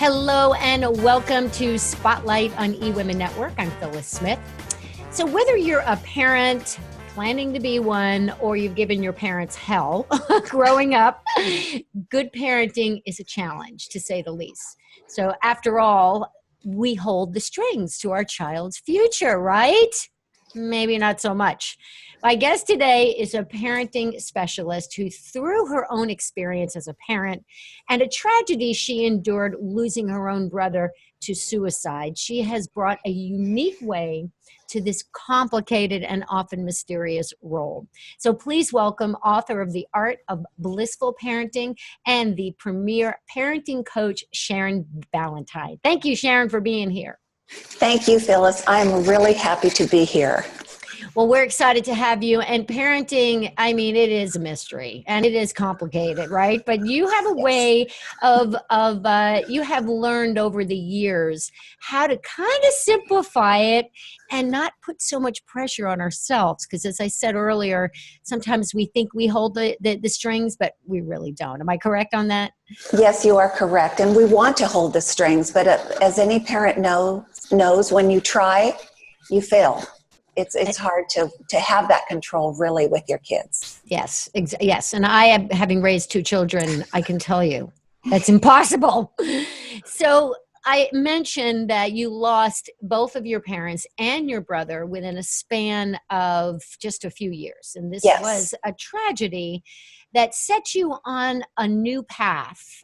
Hello and welcome to Spotlight on eWomenNetwork. I'm Phyllis Smith. So whether you're a parent, planning to be one, or you've given your parents hell growing up, good parenting is a challenge, to say the least. So after all, we hold the strings to our child's future, right? Maybe not so much. My guest today is a parenting specialist who, through her own experience as a parent and a tragedy she endured losing her own brother to suicide, she has brought a unique way to this complicated and often mysterious role. So please welcome author of The Art of Blissful Parenting and the premier parenting coach, Sharon Ballantine. Thank you, Sharon, for being here. Thank you, Phyllis. I'm really happy to be here. Well, we're excited to have you. And parenting, I mean, it is a mystery and it is complicated, right? But you have a way of you have learned over the years how to kind of simplify it and not put so much pressure on ourselves. Because as I said earlier, sometimes we think we hold the strings, but we really don't. Am I correct on that? Yes, you are correct. And we want to hold the strings, but as any parent knows, when you try, you fail. It's hard to have that control really with your kids. Yes, yes. And I am, having raised two children, I can tell you that's impossible. So I mentioned that you lost both of your parents and your brother within a span of just a few years. And this was a tragedy that set you on a new path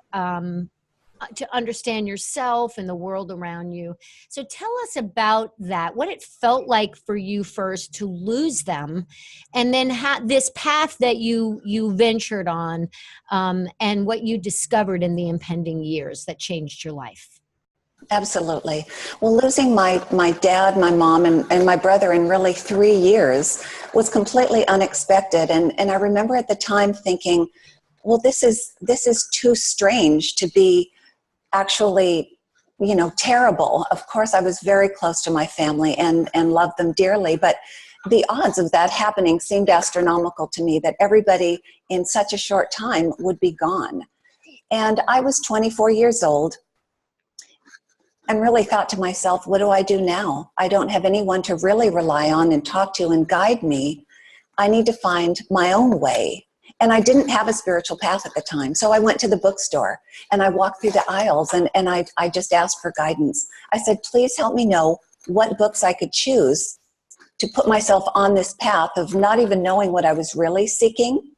to understand yourself and the world around you. So tell us about that, what it felt like for you first to lose them, and then this path that you ventured on, and what you discovered in the impending years that changed your life. Absolutely. Well, losing my dad, my mom, and my brother in really 3 years was completely unexpected. And I remember at the time thinking, well, this is too strange to be actually, terrible. Of course, I was very close to my family and loved them dearly, but the odds of that happening seemed astronomical to me, that everybody in such a short time would be gone. And I was 24 years old and really thought to myself, what do I do now? I don't have anyone to really rely on and talk to and guide me. I need to find my own way. And I didn't have a spiritual path at the time. So I went to the bookstore and I walked through the aisles and I just asked for guidance. I said, please help me know what books I could choose to put myself on this path of not even knowing what I was really seeking,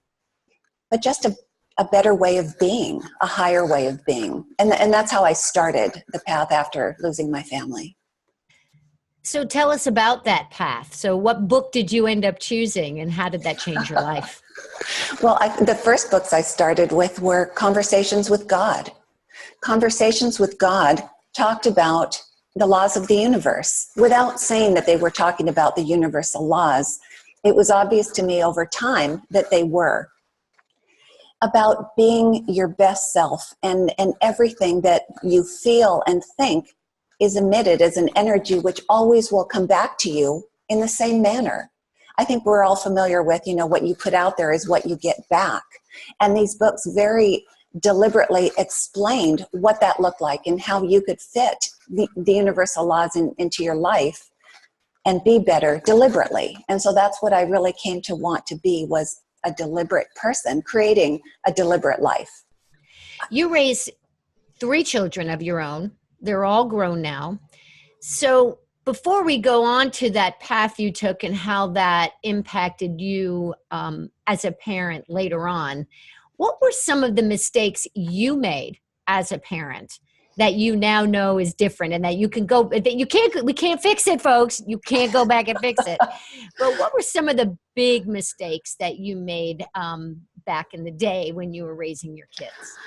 but just a better way of being, a higher way of being. And that's how I started the path after losing my family. So tell us about that path. So what book did you end up choosing and how did that change your life? Well, the first books I started with were Conversations with God. Conversations with God talked about the laws of the universe without saying that they were talking about the universal laws. It was obvious to me over time that they were about being your best self, and everything that you feel and think is emitted as an energy which always will come back to you in the same manner. I think we're all familiar with, what you put out there is what you get back. And these books very deliberately explained what that looked like and how you could fit the universal laws into your life and be better deliberately. And so that's what I really came to want to be, was a deliberate person creating a deliberate life. You raised 3 children of your own. They're all grown now. So before we go on to that path you took and how that impacted you as a parent later on, what were some of the mistakes you made as a parent that you now know is different and that you can go, that we can't fix it, folks. You can't go back and fix it. But what were some of the big mistakes that you made back in the day when you were raising your kids?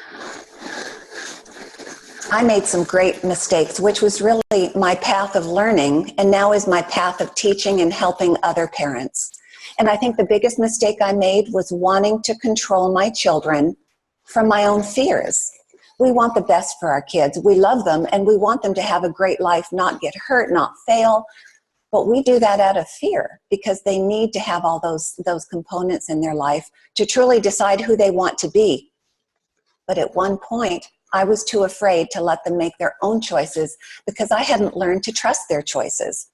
I made some great mistakes, which was really my path of learning, and now is my path of teaching and helping other parents. And I think the biggest mistake I made was wanting to control my children from my own fears. We want the best for our kids. We love them, and we want them to have a great life, not get hurt, not fail. But we do that out of fear because they need to have all those components in their life to truly decide who they want to be. But at one point, I was too afraid to let them make their own choices because I hadn't learned to trust their choices.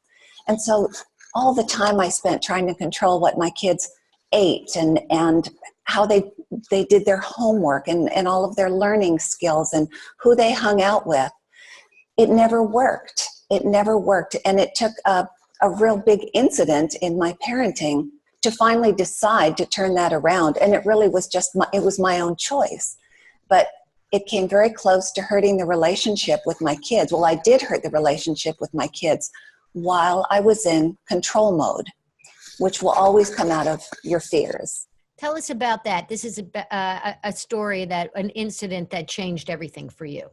And so all the time I spent trying to control what my kids ate and how they did their homework and all of their learning skills and who they hung out with, it never worked. It never worked. And it took a real big incident in my parenting to finally decide to turn that around. And it really was it was my own choice. But it came very close to hurting the relationship with my kids. Well, I did hurt the relationship with my kids while I was in control mode, which will always come out of your fears. Tell us about that. This is a story, an incident that changed everything for you.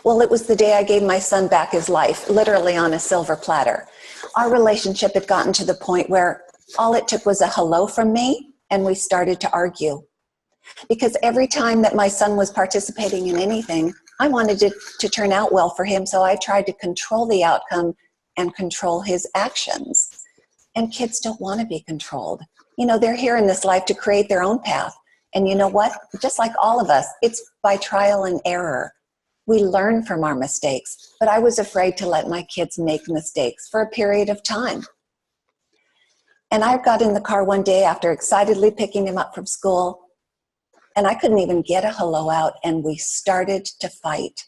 Well, it was the day I gave my son back his life, literally on a silver platter. Our relationship had gotten to the point where all it took was a hello from me, and we started to argue. Because every time that my son was participating in anything, I wanted it to turn out well for him, so I tried to control the outcome and control his actions. And kids don't want to be controlled. You know, they're here in this life to create their own path. And you know what? Just like all of us, it's by trial and error. We learn from our mistakes. But I was afraid to let my kids make mistakes for a period of time. And I got in the car one day after excitedly picking him up from school, and I couldn't even get a hello out, and we started to fight.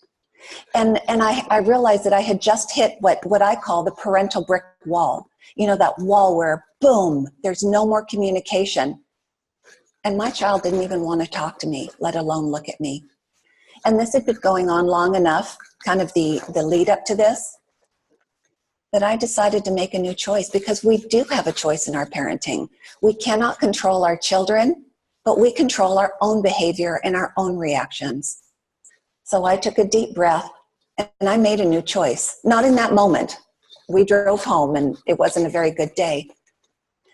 And I realized that I had just hit what I call the parental brick wall. You know, that wall where, boom, there's no more communication. And my child didn't even want to talk to me, let alone look at me. And this had been going on long enough, kind of the lead up to this, that I decided to make a new choice, because we do have a choice in our parenting. We cannot control our children, but we control our own behavior and our own reactions. So I took a deep breath and I made a new choice. Not in that moment. We drove home and it wasn't a very good day.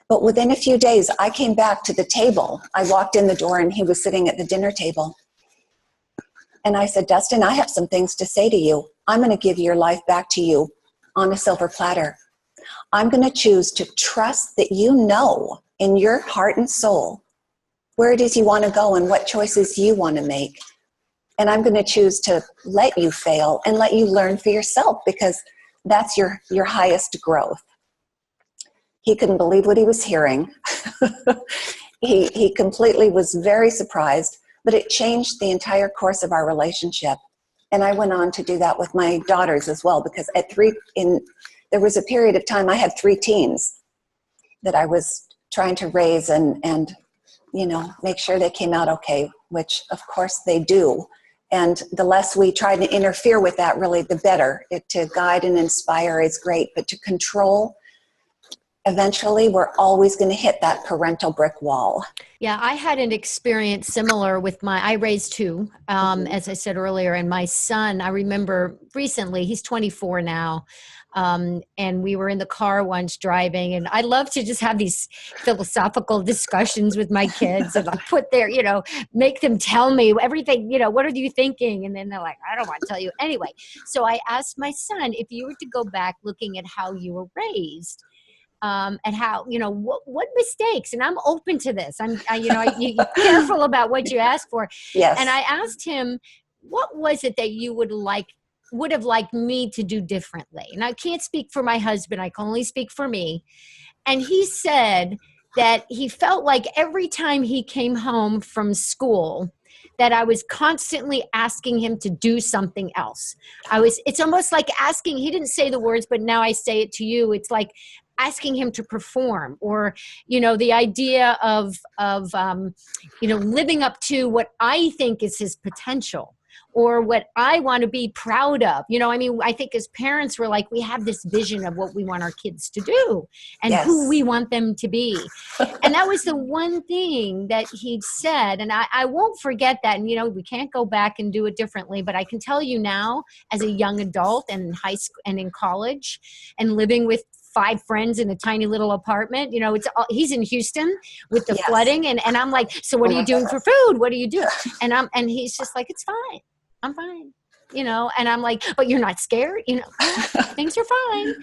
But within a few days, I came back to the table. I walked in the door and he was sitting at the dinner table. And I said, Dustin, I have some things to say to you. I'm going to give your life back to you on a silver platter. I'm going to choose to trust that you know in your heart and soul where it is you want to go and what choices you want to make. And I'm going to choose to let you fail and let you learn for yourself, because that's your highest growth. He couldn't believe what he was hearing. He completely was very surprised, but it changed the entire course of our relationship. And I went on to do that with my daughters as well, because there was a period of time I had 3 teens that I was trying to raise and make sure they came out okay, which of course they do. And the less we try to interfere with that, really, the better. To guide and inspire is great, but to control, eventually we're always going to hit that parental brick wall. Yeah, I had an experience similar with I raised 2, as I said earlier, and my son, I remember recently, he's 24 now, and we were in the car once driving, and I love to just have these philosophical discussions with my kids, and I put their, make them tell me everything, what are you thinking? And then they're like, I don't want to tell you. Anyway, so I asked my son, if you were to go back looking at how you were raised, and how, what mistakes, and I'm open to this. You're careful about what you ask for. Yes. And I asked him, what was it that you would have liked me to do differently? And I can't speak for my husband. I can only speak for me. And he said that he felt like every time he came home from school, that I was constantly asking him to do something else. It's almost like asking, he didn't say the words, but now I say it to you. It's like asking him to perform, or, the idea of living up to what I think is his potential, or what I want to be proud of. I think as parents, we're like, we have this vision of what we want our kids to do and Yes. who we want them to be. And that was the one thing that he'd said. And I won't forget that. And, we can't go back and do it differently, but I can tell you now, as a young adult and in high school and in college and living with 5 friends in a tiny little apartment, he's in Houston with the Yes. flooding. And I'm like, so what are you doing for food? What do you do? And he's just like, it's fine. I'm fine, and I'm like, but you're not scared, things are fine.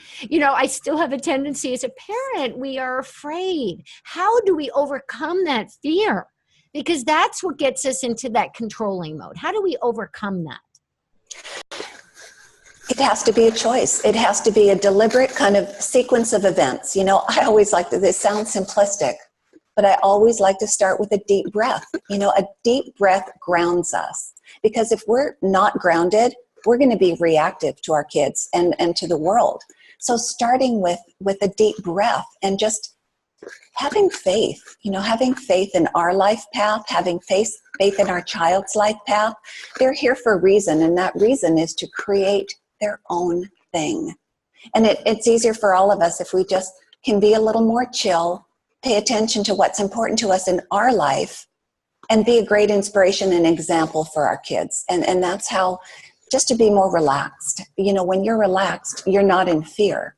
I still have a tendency as a parent, we are afraid. How do we overcome that fear? Because that's what gets us into that controlling mode. How do we overcome that? It has to be a choice. It has to be a deliberate kind of sequence of events. You know, I always like to, this sounds simplistic, but I always like to start with a deep breath. You know, a deep breath grounds us, because if we're not grounded, we're going to be reactive to our kids and to the world. So starting with a deep breath and just having faith, you know, having faith in our life path, having faith in our child's life path. They're here for a reason, and that reason is to create their own thing. And it's easier for all of us if we just can be a little more chill, pay attention to what's important to us in our life, and be a great inspiration and example for our kids. And that's how, just to be more relaxed. You know, when you're relaxed, you're not in fear.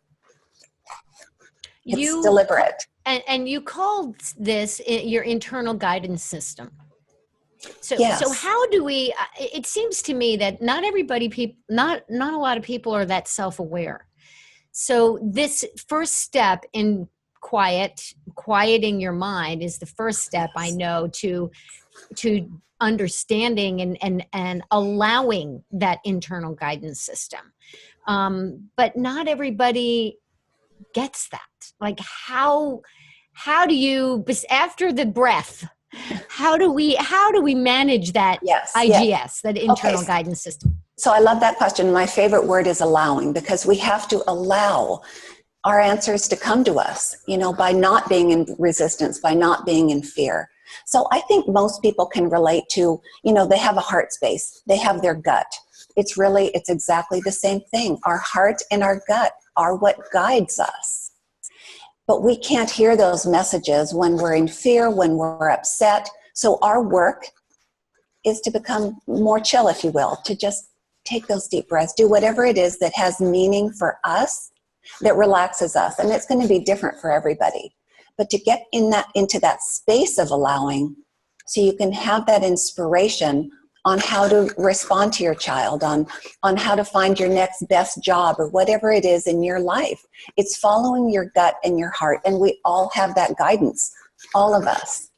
It's deliberate. And you called this your internal guidance system. So, yes. So how do we, it seems to me that not a lot of people are that self-aware. So this first step in quieting your mind is the first step, I know, to understanding and allowing that internal guidance system. But not everybody gets that. Like how do you, after the breath, how do we manage that IGS, that internal guidance system? So I love that question. My favorite word is allowing, because we have to allow our answers to come to us, you know, by not being in resistance, by not being in fear. So I think most people can relate to, you know, they have a heart space, they have their gut. It's exactly the same thing. Our heart and our gut are what guides us. But we can't hear those messages when we're in fear, when we're upset. So our work is to become more chill, if you will, to just take those deep breaths, do whatever it is that has meaning for us, that relaxes us. And it's going to be different for everybody. But to get into that space of allowing, so you can have that inspiration on how to respond to your child, on how to find your next best job, or whatever it is in your life. It's following your gut and your heart, and we all have that guidance, all of us.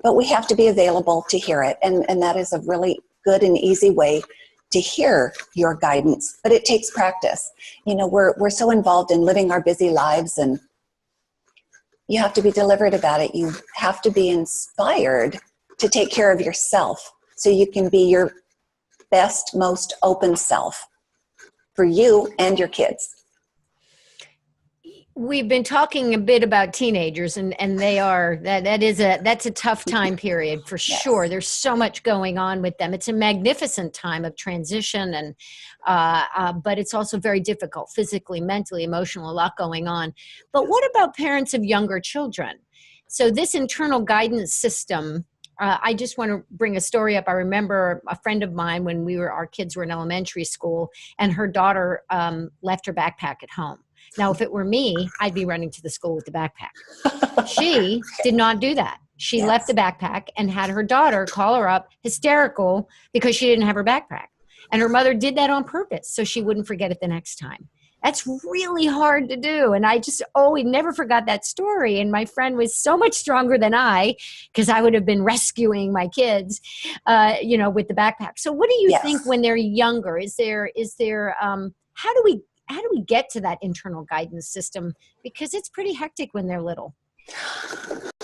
But we have to be available to hear it, and that is a really good and easy way to hear your guidance. But it takes practice. You know, we're so involved in living our busy lives, and you have to be deliberate about it. You have to be inspired to take care of yourself, so you can be your best, most open self for you and your kids. We've been talking a bit about teenagers, and that's a tough time period for sure. There's so much going on with them. It's a magnificent time of transition, and but it's also very difficult physically, mentally, emotionally, a lot going on. But what about parents of younger children? So this internal guidance system, I just want to bring a story up. I remember a friend of mine when our kids were in elementary school, and her daughter left her backpack at home. Now, if it were me, I'd be running to the school with the backpack. She did not do that. She left the backpack and had her daughter call her up, hysterical, because she didn't have her backpack. And her mother did that on purpose so she wouldn't forget it the next time. That's really hard to do. And I just always never forgot that story. And my friend was so much stronger than I, because I would have been rescuing my kids, you know, with the backpack. So what do you think when they're younger? Is there how do we get to that internal guidance system? Because it's pretty hectic when they're little.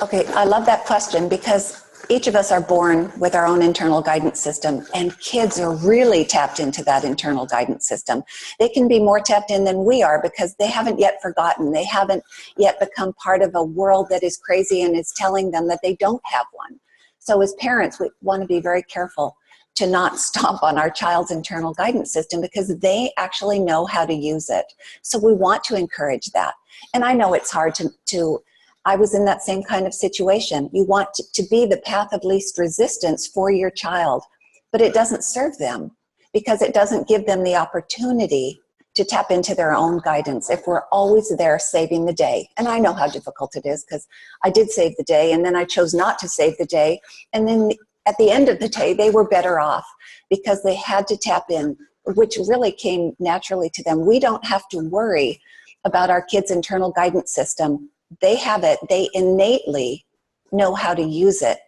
Okay, I love that question, because each of us are born with our own internal guidance system, and kids are really tapped into that internal guidance system. They can be more tapped in than we are, because they haven't yet forgotten. They haven't yet become part of a world that is crazy and is telling them that they don't have one. So as parents, we want to be very careful to not stomp on our child's internal guidance system, because they actually know how to use it. So we want to encourage that. And I know it's hard to I was in that same kind of situation. You want to be the path of least resistance for your child, but it doesn't serve them, because it doesn't give them the opportunity to tap into their own guidance if we're always there saving the day. And I know how difficult it is, because I did save the day, and then I chose not to save the day. And then at the end of the day, they were better off, because they had to tap in, which really came naturally to them. We don't have to worry about our kids' internal guidance system. They have it. They innately know how to use it.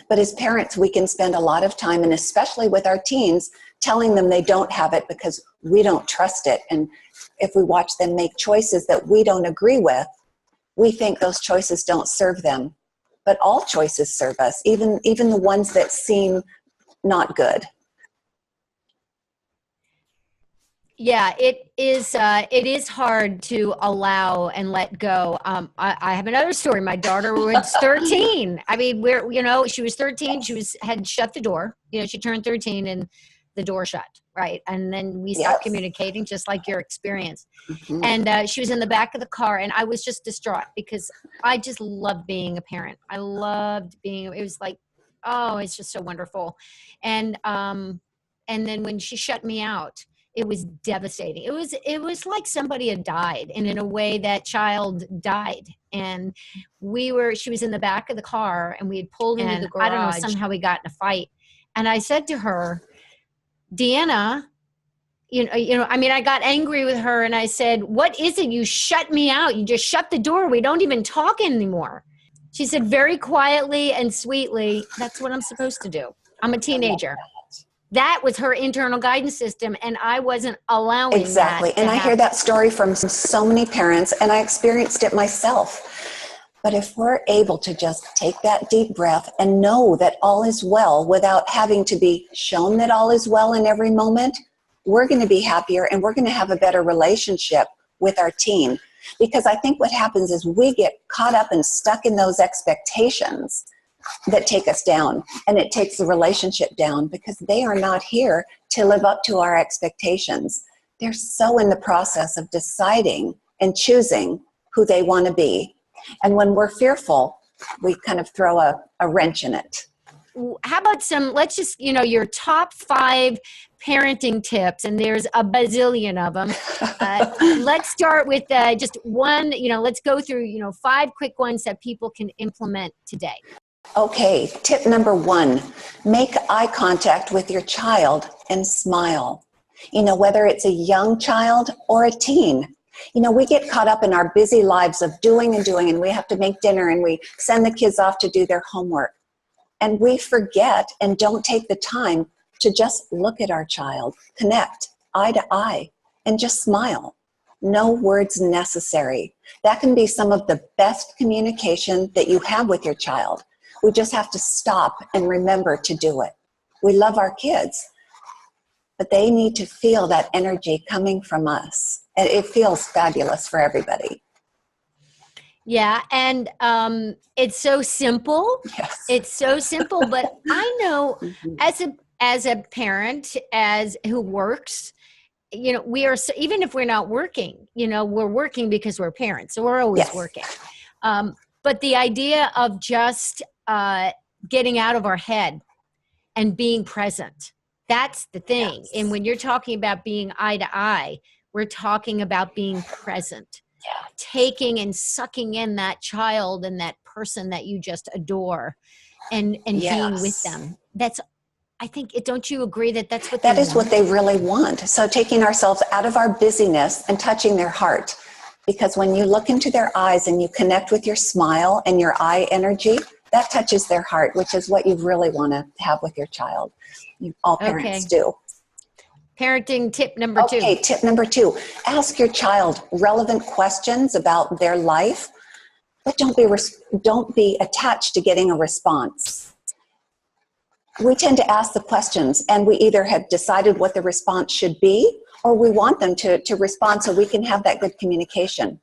But as parents, we can spend a lot of time, and especially with our teens, telling them they don't have it because we don't trust it. And if we watch them make choices that we don't agree with, we think those choices don't serve them. But all choices serve us, even the ones that seem not good. Yeah, it is hard to allow and let go. I have another story. My daughter was 13. I mean, she was 13. She had shut the door. She turned 13 and the door shut, right? And then we stopped communicating, just like your experience. Mm-hmm. And she was in the back of the car, and I was just distraught because I just loved being a parent. I loved being. It was like, oh, it's just so wonderful. And then when she shut me out, it was devastating. It was like somebody had died, and in a way that child died. And she was in the back of the car, and we had pulled into the garage. I don't know, somehow we got in a fight. And I said to her, Deanna, I got angry with her, and I said, what is it? You shut me out. You just shut the door. We don't even talk anymore. She said very quietly and sweetly, that's what I'm supposed to do. I'm a teenager. That was her internal guidance system, and I wasn't allowing exactly. And I hear that story from so many parents, and I experienced it myself. But if we're able to just take that deep breath and know that all is well without having to be shown that all is well in every moment, we're going to be happier, and we're going to have a better relationship with our teen. Because I think what happens is we get caught up and stuck in those expectations that take us down, and it takes the relationship down because they are not here to live up to our expectations. They're so in the process of deciding and choosing who they want to be. And when we're fearful, we kind of throw a wrench in it. How about let's just, your top 5 parenting tips, and there's a bazillion of them. Let's start with just one, let's go through, 5 quick ones that people can implement today. Okay, tip number 1, make eye contact with your child and smile. Whether it's a young child or a teen. We get caught up in our busy lives of doing, and we have to make dinner, and we send the kids off to do their homework. And we forget and don't take the time to just look at our child, connect eye to eye, and just smile. No words necessary. That can be some of the best communication that you have with your child. We just have to stop and remember to do it. We love our kids, but they need to feel that energy coming from us. And it feels fabulous for everybody. Yeah, and it's so simple. Yes. It's so simple, but I know as a parent who works, we are, even if we're not working, we're working because we're parents, so we're always working. But the idea of just getting out of our head and being present, that's the thing. Yes. And when you're talking about being eye to eye, we're talking about being present. Yeah. Taking and sucking in that child and that person that you just adore and being with them. Don't you agree that's what that is want? What they really want. So taking ourselves out of our busyness and touching their heart. Because when you look into their eyes and you connect with your smile and your eye energy, that touches their heart, which is what you really want to have with your child. All parents do. Parenting tip number 2. Okay, tip number 2. Ask your child relevant questions about their life, but don't be attached to getting a response. We tend to ask the questions, and we either have decided what the response should be, or we want them to respond so we can have that good communication.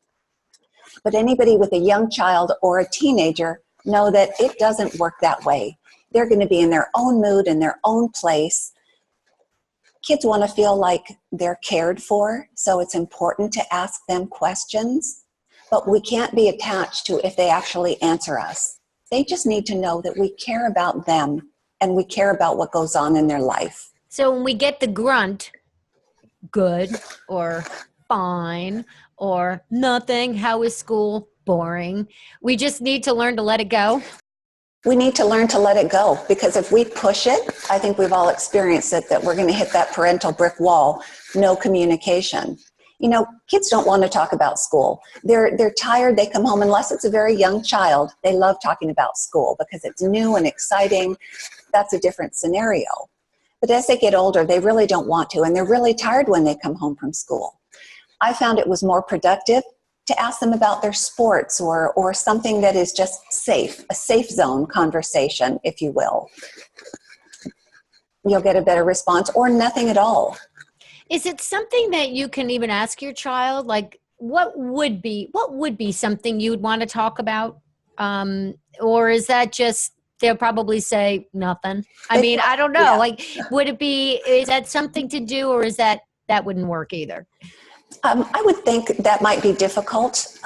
But anybody with a young child or a teenager know that it doesn't work that way. They're going to be in their own mood, in their own place. Kids want to feel like they're cared for, so it's important to ask them questions, but we can't be attached to if they actually answer us. They just need to know that we care about them and we care about what goes on in their life. So when we get the grunt, good or fine or nothing, how is school, boring, we just need to learn to let it go. We need to learn to let it go, because if we push it, I think we've all experienced it, that we're going to hit that parental brick wall, no communication. Kids don't want to talk about school. They're tired. They come home, unless it's a very young child, they love talking about school because it's new and exciting. That's a different scenario. But as they get older, they really don't want to, and they're really tired when they come home from school. I found it was more productive to ask them about their sports or something that is just safe, a safe zone conversation, if you will. You'll get a better response, or nothing at all. Is it something that you can even ask your child? Like, what would be something you would want to talk about? Or is that just, they'll probably say nothing? I mean, I don't know. Yeah. Like, is that something to do, or is that wouldn't work either? I would think that might be difficult.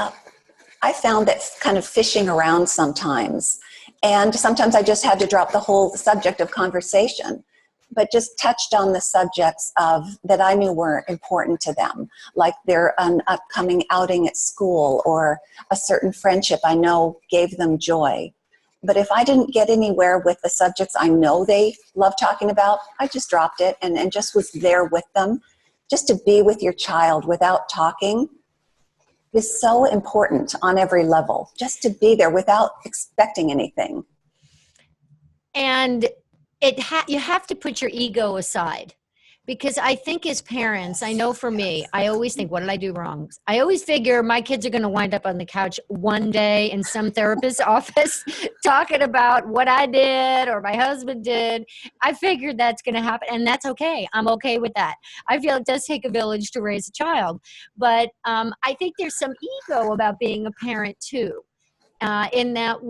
I found that kind of fishing around sometimes. And sometimes I just had to drop the whole subject of conversation, but just touched on the subjects that I knew were important to them, like an upcoming outing at school or a certain friendship I know gave them joy. But if I didn't get anywhere with the subjects I know they love talking about, I just dropped it and just was there with them. Just to be with your child without talking is so important on every level. Just to be there without expecting anything. And you have to put your ego aside, because I think as parents, I know for me, I always think, what did I do wrong? I always figure my kids are going to wind up on the couch one day in some therapist's office talking about what I did or my husband did. I figured that's going to happen, and that's okay. I'm okay with that. I feel it does take a village to raise a child, but I think there's some ego about being a parent too, in that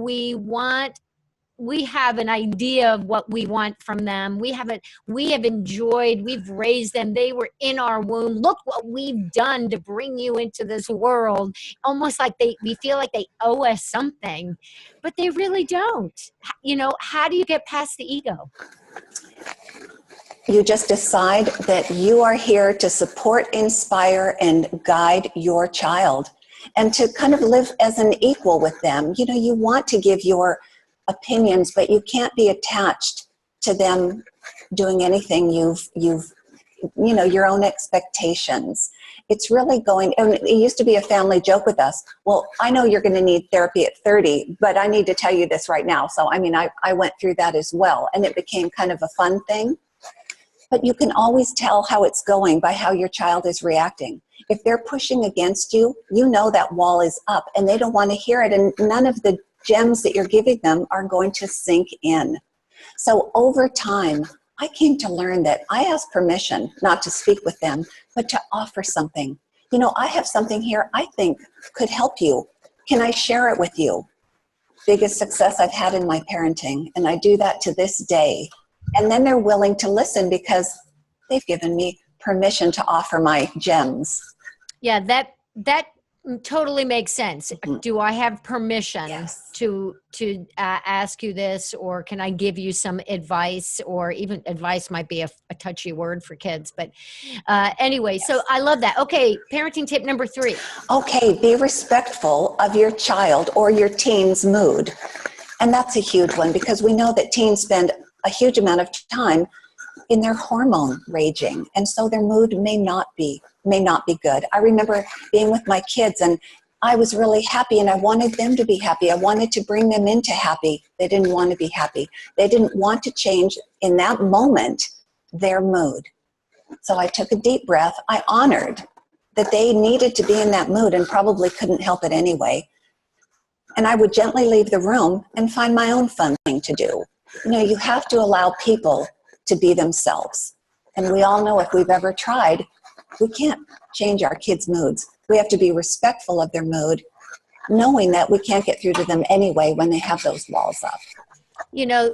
we have an idea of what we want from them. We have enjoyed, we've raised them. They were in our womb. Look what we've done to bring you into this world. Almost like we feel like they owe us something, but they really don't. How do you get past the ego? You just decide that you are here to support, inspire, and guide your child, and to kind of live as an equal with them. You want to give your opinions, but you can't be attached to them doing anything your own expectations. It's really and it used to be a family joke with us. Well, I know you're going to need therapy at 30, but I need to tell you this right now. So, I went through that as well, and it became kind of a fun thing. But you can always tell how it's going by how your child is reacting. If they're pushing against you, that wall is up and they don't want to hear it, and none of the gems that you're giving them are going to sink in. So over time, I came to learn that I ask permission not to speak with them, but to offer something. I have something here I think could help you. Can I share it with you? Biggest success I've had in my parenting, and I do that to this day. And then they're willing to listen because they've given me permission to offer my gems. Yeah, that totally makes sense. Mm-hmm. Do I have permission to ask you this, or can I give you some advice? Or even advice might be a touchy word for kids, but anyway. So I love that. Okay, parenting tip number 3. Okay, be respectful of your child or your teen's mood, and that's a huge one because we know that teens spend a huge amount of time in their hormone raging, and so their mood may not be good. I remember being with my kids and I was really happy and I wanted them to be happy. I wanted to bring them into happy. They didn't want to be happy. They didn't want to change in that moment their mood. So I took a deep breath. I honored that they needed to be in that mood and probably couldn't help it anyway. And I would gently leave the room and find my own fun thing to do. You have to allow people to be themselves. And we all know if we've ever tried, we can't change our kids' moods. We have to be respectful of their mood, knowing that we can't get through to them anyway when they have those walls up.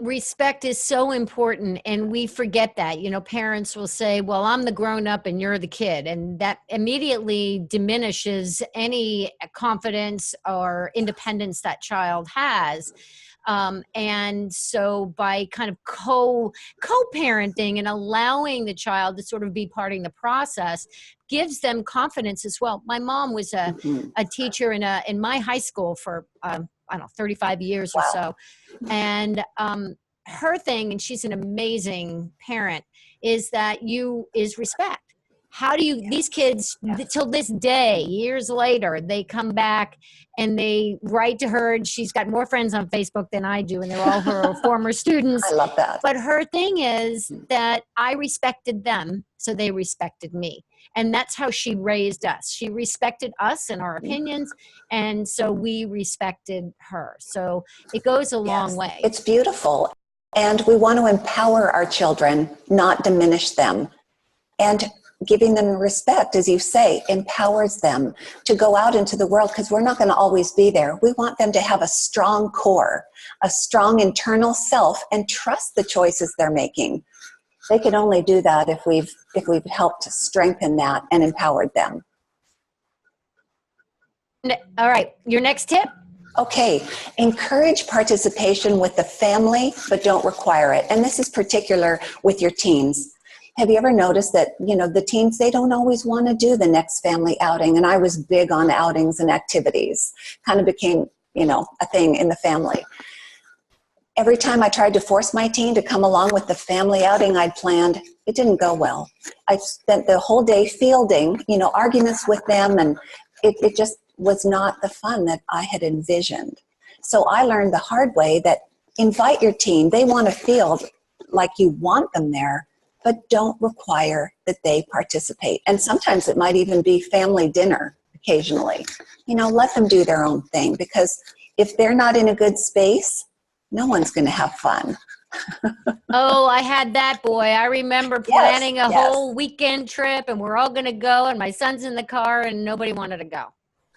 Respect is so important, and we forget that. Parents will say, well, I'm the grown up and you're the kid. And that immediately diminishes any confidence or independence that child has. And so by kind of co-parenting and allowing the child to sort of be part in the process gives them confidence as well. My mom was a teacher in my high school for, 35 years or so. And her thing, and she's an amazing parent, is respect. how do you, these kids, till this day, years later, they come back and they write to her, and she's got more friends on Facebook than I do, and they're all her former students. I love that. But her thing is that I respected them, so they respected me. And that's how she raised us. She respected us and our opinions, and so we respected her. So it goes a long way. It's beautiful. And we want to empower our children, not diminish them. And giving them respect, as you say, empowers them to go out into the world, because we're not going to always be there. We want them to have a strong core, a strong internal self, and trust the choices they're making. They can only do that if we've helped strengthen that and empowered them. All right, your next tip? Okay, encourage participation with the family, but don't require it. And this is particular with your teens. Have you ever noticed that, the teens, they don't always want to do the next family outing? And I was big on outings and activities. Kind of became, a thing in the family. Every time I tried to force my teen to come along with the family outing I'd planned, it didn't go well. I spent the whole day fielding, arguments with them, and it just was not the fun that I had envisioned. So I learned the hard way that invite your teen. They want to feel like you want them there, but don't require that they participate. And sometimes it might even be family dinner occasionally. Let them do their own thing, because if they're not in a good space, no one's going to have fun. Oh, I had that, boy. I remember planning a whole weekend trip, and we're all going to go, and my son's in the car, and nobody wanted to go.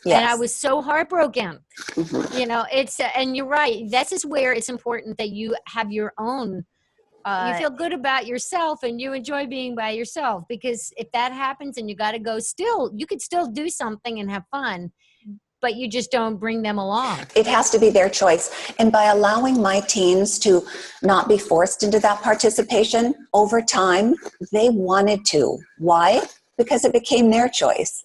Yes. And I was so heartbroken. Mm-hmm. And you're right. This is where it's important that you have your own, you feel good about yourself and you enjoy being by yourself, because if that happens and you got to go, you could still do something and have fun, but you just don't bring them along. It has to be their choice. And by allowing my teens to not be forced into that participation, over time, they wanted to. Why? Because it became their choice.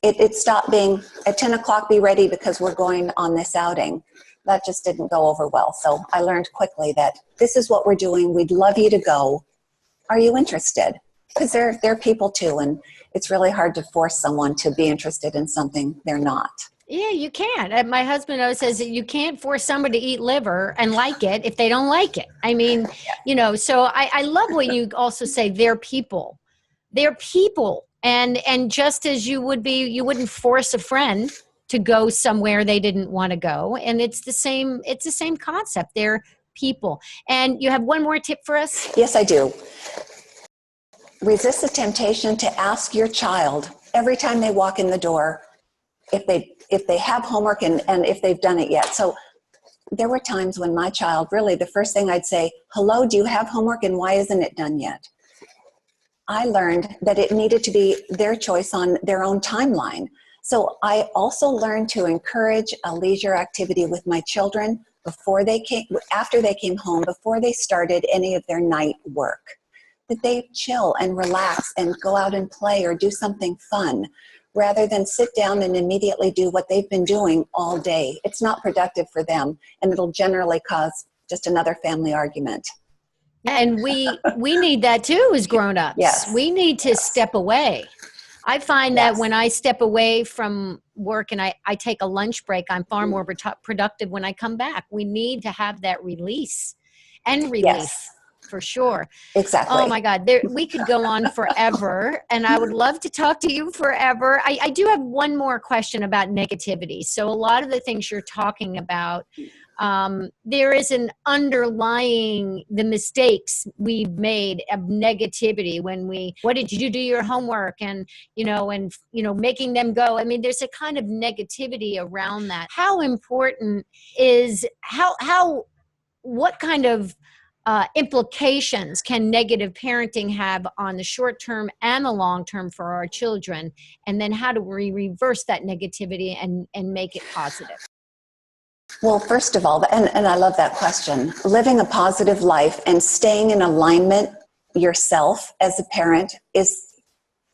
It stopped being at 10 o'clock, be ready because we're going on this outing. That just didn't go over well. So I learned quickly that this is what we're doing. We'd love you to go. Are you interested? Because they're people too, and it's really hard to force someone to be interested in something they're not. Yeah, you can't. My husband always says that you can't force somebody to eat liver and like it if they don't like it. I mean, so I love when you also say they're people. They're people. And just as you wouldn't force a friend to go somewhere they didn't want to go. And it's the same concept. They're people. And you have one more tip for us? Yes, I do. Resist the temptation to ask your child every time they walk in the door if they have homework and if they've done it yet. So there were times when my child, really the first thing I'd say, hello, do you have homework and why isn't it done yet? I learned that it needed to be their choice on their own timeline. So I also learned to encourage a leisure activity with my children after they came home, before they started any of their night work. That they chill and relax and go out and play or do something fun, rather than sit down and immediately do what they've been doing all day. It's not productive for them, and it'll generally cause just another family argument. And we need that too as grown-ups. Yes. We need to step away. I find that when I step away from work and I take a lunch break, I'm far more productive when I come back. We need to have that release and release. Yes. For sure. Exactly. Oh my God. We could go on forever, and I would love to talk to you forever. I do have one more question about negativity. So a lot of the things you're talking about, there is an underlying the mistakes we've made of negativity when what did you do your homework and making them go. I mean, there's a kind of negativity around that. How important is what kind of implications can negative parenting have on the short term and the long term for our children? And then how do we reverse that negativity and make it positive? Well, first of all, and I love that question, living a positive life and staying in alignment yourself as a parent is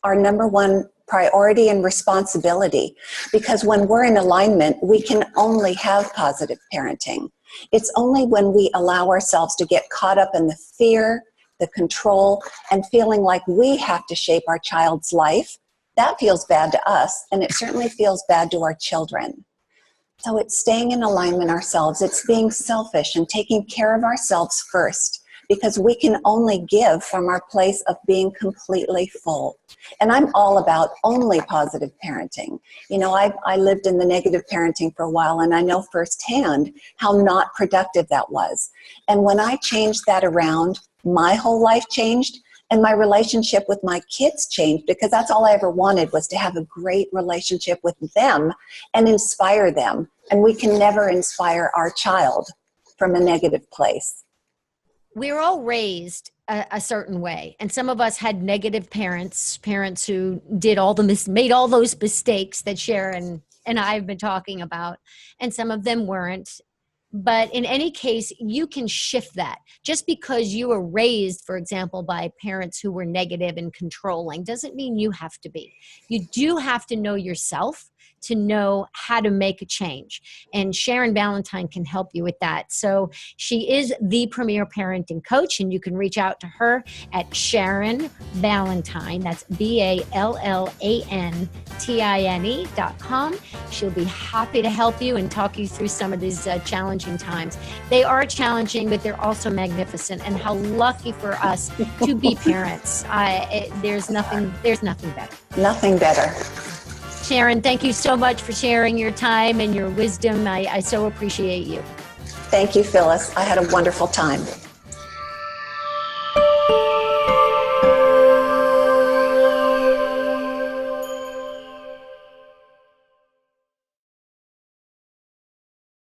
our number one priority and responsibility. Because when we're in alignment, we can only have positive parenting. It's only when we allow ourselves to get caught up in the fear the control, and feeling like we have to shape our child's life, that feels bad to us, and it certainly feels bad to our children. So it's staying in alignment ourselves. It's being selfish and taking care of ourselves first, because we can only give from our place of being completely full. And I'm all about only positive parenting. You know, I lived in the negative parenting for a while, and I know firsthand how not productive that was. And when I changed that around, my whole life changed, and my relationship with my kids changed, because that's all I ever wanted, was to have a great relationship with them and inspire them. And we can never inspire our child from a negative place. We're all raised a certain way, and some of us had negative parents who did made all those mistakes that Sharon and I have been talking about, and some of them weren't. But in any case, you can shift that. Just because you were raised, for example, by parents who were negative and controlling doesn't mean you have to be. You do have to know yourself to know how to make a change. And Sharon Ballantine can help you with that. So she is the premier parenting coach, and you can reach out to her at Sharon Ballantine. That's BALLANTINE.com. She'll be happy to help you and talk you through some of these challenging times. They are challenging, but they're also magnificent. And how lucky for us to be parents. There's nothing better. Nothing better. Sharon, thank you so much for sharing your time and your wisdom. I so appreciate you. Thank you, Phyllis. I had a wonderful time.